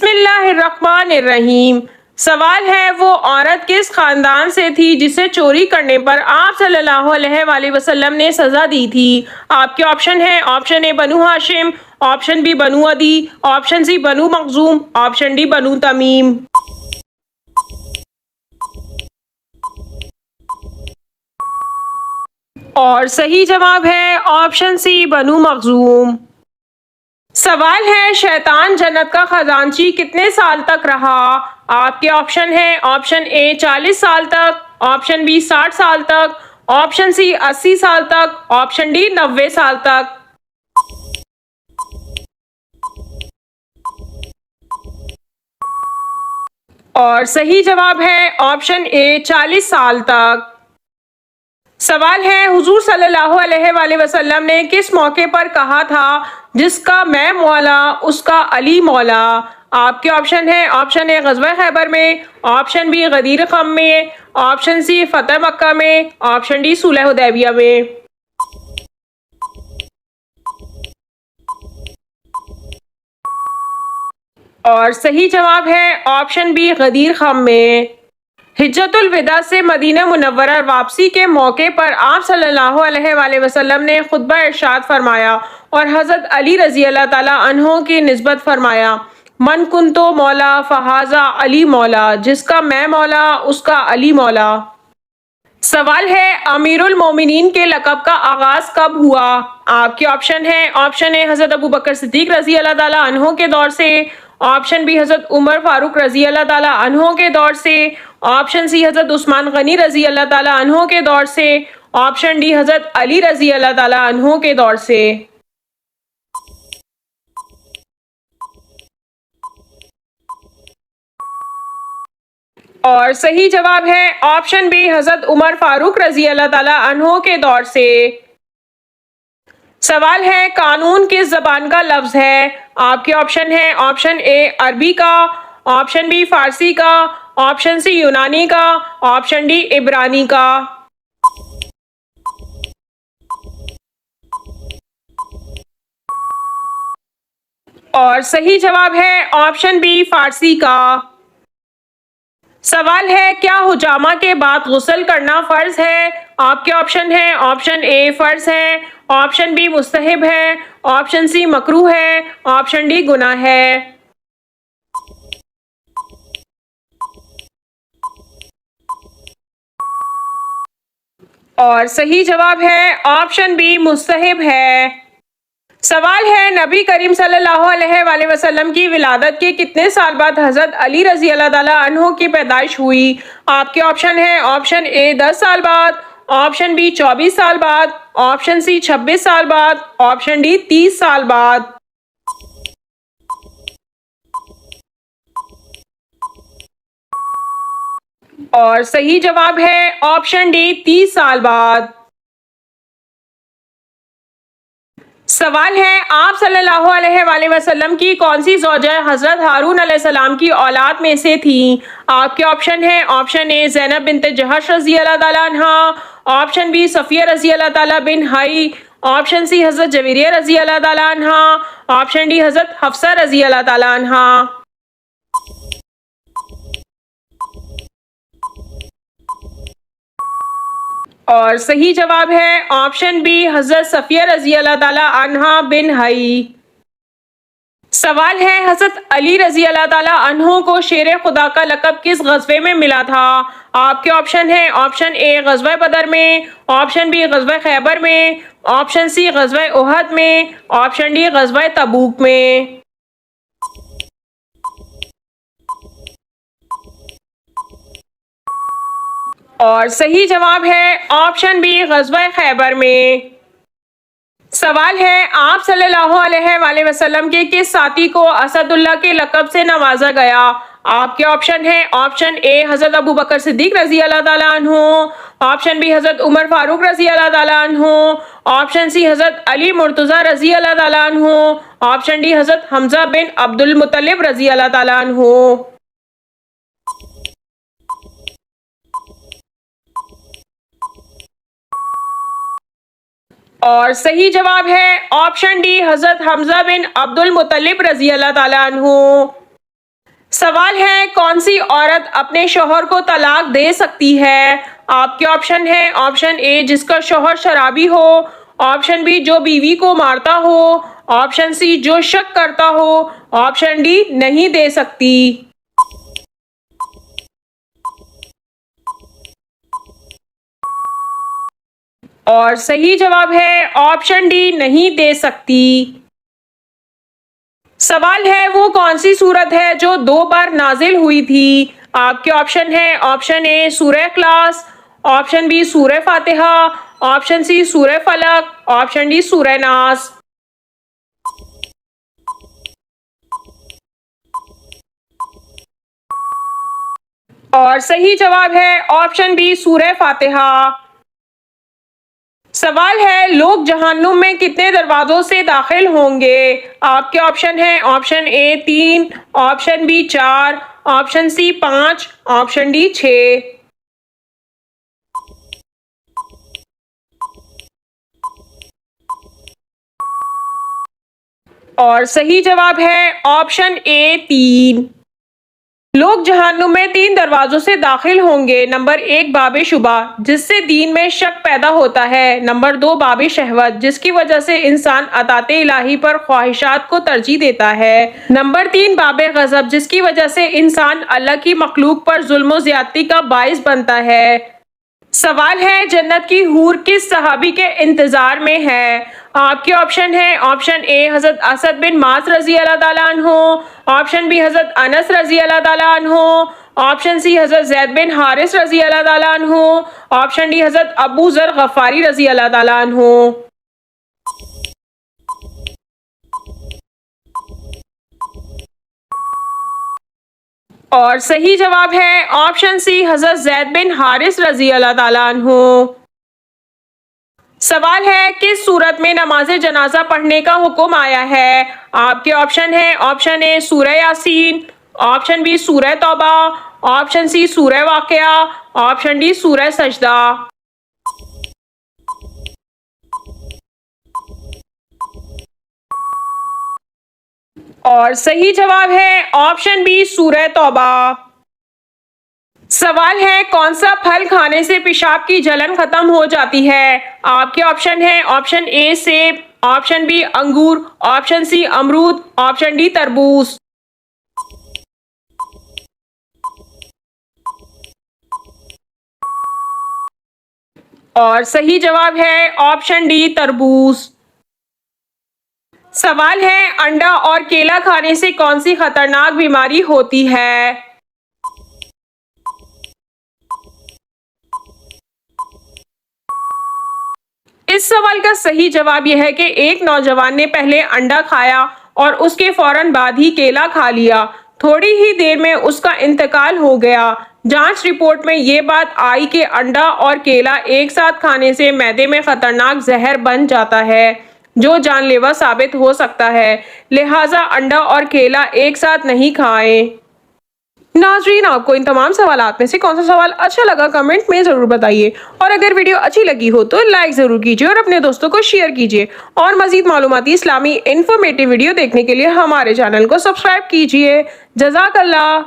बिस्मिल्लाहिर्रहमानिर्रहीम। सवाल है, वो औरत किस खानदान से थी जिसे चोरी करने पर आप सल्लल्लाहु अलैहि वसल्लम ने सजा दी थी? आपके ऑप्शन है, option A Banu Hashim, option B Banu Adi, option C Banu Makhzum, option D Banu Tamim. और सही जवाब है ऑप्शन सी बनु मखजूम। सवाल है, शैतान जन्नत का खजांची कितने साल तक रहा? आपके ऑप्शन है, ऑप्शन ए 40 साल तक, ऑप्शन बी 60 साल तक, ऑप्शन सी 80 साल तक, ऑप्शन डी 90 साल तक। और सही जवाब है ऑप्शन ए 40 साल तक। सवाल है, हुजूर सल्लल्लाहु अलैहि वसल्लम ने किस मौके पर कहा था, जिसका मैं मौला उसका अली मौला? आपके ऑप्शन है, ऑप्शन ए ग़ज़वा खैबर में, ऑप्शन बी गदीर क़म में, ऑप्शन सी फतह मक्का में, ऑप्शन डी सुलह हुदैबिया में। और सही जवाब है ऑप्शन बी गदीर क़म में। हिज्जतुल विदा से मदीना मुनव्वरा वापसी के मौके पर आप सल्लल्लाहु अलैहि वसल्लम ने खुतबा इरशाद फरमाया और हज़रत अली रज़ी अल्लाह ताला अन्हो की निस्बत फरमाया, मन कुंतो मौला फहाजा अली मौला, जिसका मैं मौला उसका अली मौला। सवाल है, अमीरुल मोमिनीन के लक़ब का आगाज कब हुआ? आपके ऑप्शन है, ऑप्शन ए हज़रत अबू बकर सिद्दीक रज़ी अल्लाह ताला अन्हो के दौर से, ऑप्शन बी हज़रत उमर फारूक रज़ी अल्लाह ताला अन्हो के दौर से, ऑप्शन सी हज़रत उस्मान गनी रज़ी अल्लाह ताला अन्हो के दौर से, ऑप्शन डी हज़रत अली रज़ी अल्लाह ताला अन्हो के दौर से। और सही जवाब है ऑप्शन बी हज़रत उमर फारूक रज़ी अल्लाह ताला अन्हो के दौर से। सवाल है, कानून किस जबान का लफ्ज है? आपके ऑप्शन है, ऑप्शन ए अरबी का, ऑप्शन बी फारसी का, ऑप्शन सी यूनानी का, ऑप्शन डी इब्रानी का। और सही जवाब है ऑप्शन बी फारसी का। सवाल है, क्या हुजामा के बाद गुस्ल करना फर्ज है? आपके ऑप्शन है, ऑप्शन ए फर्ज है, ऑप्शन बी मुस्तहिब है, ऑप्शन सी मकरूह है, ऑप्शन डी गुनाह है। और सही जवाब है ऑप्शन बी मुस्तहिब है। सवाल है, नबी करीम सल्लल्लाहु अलैहि वसल्लम की विलादत के कितने साल बाद हज़रत अली रज़ी अल्लाह ताला अन्हो की पैदाइश हुई? आपके ऑप्शन है, ऑप्शन ए 10 साल बाद, ऑप्शन बी 24 साल बाद, ऑप्शन सी 26 साल बाद, ऑप्शन डी 30 साल बाद। और सही जवाब है ऑप्शन डी 30 साल बाद। सवाल है, आप सल्लल्लाहु अलैहि वसल्लम की कौन सी ज़ौजा हज़रत हारून अलैहिस्सलाम की औलाद में से थी? आपके ऑप्शन है, ऑप्शन ए ज़ैनब बिन्त जहश रज़ी अल्लाह ताला अन्हा, ऑप्शन बी सफ़िया रज़ी अल्लाह ताला बिन हई, ऑप्शन सी हज़रत जवेरिया रज़ी अल्लाह ताला अन्हा, ऑप्शन डी हज़रत हफ्सा रज़ी अल्लाह ताला अन्हा। और सही जवाब है ऑप्शन बी हज़रत सफ़िया रज़ी अल्लाह ताला अन्हा बिन हई। सवाल है, हज़रत अली रज़ी अल्लाह ताला अन्हो को शेर खुदा का लक़ब किस ग़ज़वे में मिला था? आपके ऑप्शन है, ऑप्शन ए ग़ज़वा बदर में, ऑप्शन बी ग़ज़वा खैबर में, ऑप्शन सी ग़ज़वा उहद में, ऑप्शन डी ग़ज़वा तबूक में। और सही जवाब है ऑप्शन बी ग़ज़वा खैबर में। सवाल है, आप सल्लल्लाहु अलैहि वसल्लम के किस साथी को असदुल्लाह के लक़ब से नवाजा गया? आपके ऑप्शन है, ऑप्शन ए हज़रत अबू बकर सिद्दीक रज़ी अल्लाह ताला अन्हु, ऑप्शन बी हज़रत उमर फारूक रज़ी अल्लाह ताला अन्हु, ऑप्शन सी हज़रत अली मुर्तज़ा रज़ी अल्लाह ताला अन्हु, ऑप्शन डी हज़रत हमज़ा बिन अब्दुल मुत्तलिब रज़ी अल्लाह ताला अन्हु। और सही जवाब है ऑप्शन डी हज़रत हमज़ा बिन अब्दुल मुत्तलिब रज़ी अल्लाह ताला अन्हु। सवाल है, कौन सी औरत अपने शौहर को तलाक दे सकती है? आपके ऑप्शन है, ऑप्शन ए जिसका शौहर शराबी हो, ऑप्शन बी जो बीवी को मारता हो, ऑप्शन सी जो शक करता हो, ऑप्शन डी नहीं दे सकती। और सही जवाब है ऑप्शन डी नहीं दे सकती। सवाल है, वो कौन सी सूरत है जो 2 बार नाजिल हुई थी? आपके ऑप्शन है, ऑप्शन ए सूरह इखलास, ऑप्शन बी सूरह फातिहा, ऑप्शन सी सूरह फलक, ऑप्शन डी सूरह नास। और सही जवाब है ऑप्शन बी सूरह फातिहा। सवाल है, लोग जहन्नुम में कितने दरवाजों से दाखिल होंगे? आपके ऑप्शन है, option A 3, option B 4, option C 5, option D 6। और सही जवाब है ऑप्शन ए 3। लोग जहन्नुम में 3 दरवाजों से दाखिल होंगे। नंबर 1 बाबे शुबा, जिससे दीन में शक पैदा होता है। नंबर 2 बाबे शहवत, जिसकी वजह से इंसान अताते इलाही पर ख्वाहिशात को तरजीह देता है। नंबर 3 बाबे गजब, जिसकी वजह से इंसान अल्लाह की मखलूक पर जुल्म ज्यादती का बाइस बनता है। सवाल है, जन्नत की हूर किस सहाबी के इंतजार में है? आपके ऑप्शन है, ऑप्शन ए हजरत असद बिन मास रजी अल्लाह ताला अन्हो, ऑप्शन बी हजरत अनस रजी अल्लाह ताला अन्हो, ऑप्शन सी हजरत जैद बिन हारिस रजी अल्लाह ताला अन्हो, ऑप्शन डी हजरत अबू जर गफारी रजी अल्लाह ताला अन्हो। और सही जवाब है ऑप्शन सी हजरत जैद बिन हारिस रजी अल्लाह ताला अन्हो। सवाल है, किस सूरत में नमाज जनाजा पढ़ने का हुक्म आया है? आपके ऑप्शन है, ऑप्शन ए सूरह यासीन, ऑप्शन बी सूरह तौबा, ऑप्शन सी सूरह वाक़िया, ऑप्शन डी सूरह सजदा। और सही जवाब है ऑप्शन बी सूरह तौबा। सवाल है, कौन सा फल खाने से पेशाब की जलन खत्म हो जाती है? आपके ऑप्शन है, ऑप्शन ए सेब, ऑप्शन बी अंगूर, ऑप्शन सी अमरूद, ऑप्शन डी तरबूज। और सही जवाब है ऑप्शन डी तरबूज। सवाल है, अंडा और केला खाने से कौन सी खतरनाक बीमारी होती है? इस सवाल का सही जवाब यह है कि एक नौजवान ने पहले अंडा खाया और उसके फौरन बाद ही केला खा लिया। थोड़ी ही देर में उसका इंतकाल हो गया। जांच रिपोर्ट में ये बात आई कि अंडा और केला एक साथ खाने से मैदे में खतरनाक जहर बन जाता है, जो जानलेवा साबित हो सकता है। लिहाजा अंडा और केला एक साथ नहीं खाएं। नाजरीन, आपको इन तमाम सवालात में से कौन सा सवाल अच्छा लगा कमेंट में ज़रूर बताइए। और अगर वीडियो अच्छी लगी हो तो लाइक ज़रूर कीजिए और अपने दोस्तों को शेयर कीजिए। और मज़ीद मालूमाती इस्लामी इन्फॉर्मेटिव वीडियो देखने के लिए हमारे चैनल को सब्सक्राइब कीजिए। जज़ाकल्लाह।